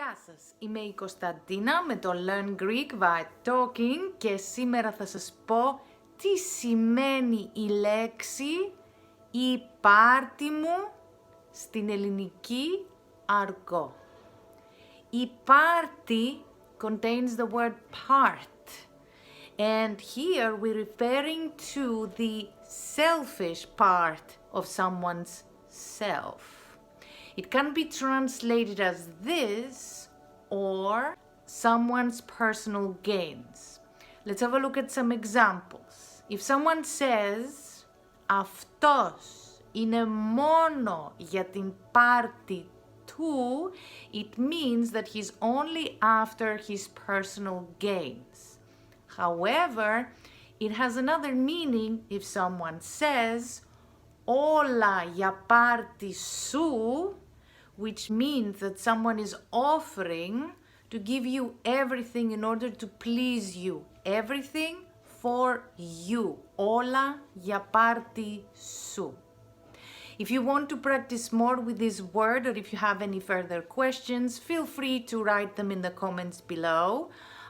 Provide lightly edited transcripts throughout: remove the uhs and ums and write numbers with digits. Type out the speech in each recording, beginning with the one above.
Γεια σας, είμαι η Κωνσταντίνα με το LearnGreekViaTalking και σήμερα θα σας πω τι σημαίνει η λέξη η πάρτη μου στην ελληνική αργό. Η πάρτη contains the word part and here we're referring to the selfish part of someone's self. It can be translated as this or someone's personal gains. Let's have a look at some examples. If someone says αυτός είναι μόνο για την πάρτη του, it means that he's only after his personal gains. However, it has another meaning if someone says όλα για πάρτη σου, which means that someone is offering to give you everything in order to please you. Everything for you. Όλα για πάρτη σου. If you want to practice more with this word or if you have any further questions, feel free to write them in the comments below.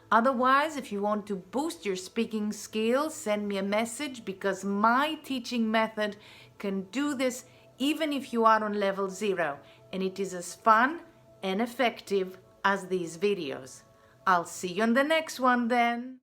Otherwise, if you want to boost your speaking skills, send me a message because my teaching method can do this even if you are on level 0 and it is as fun and effective as these videos. I'll see you on the next one then.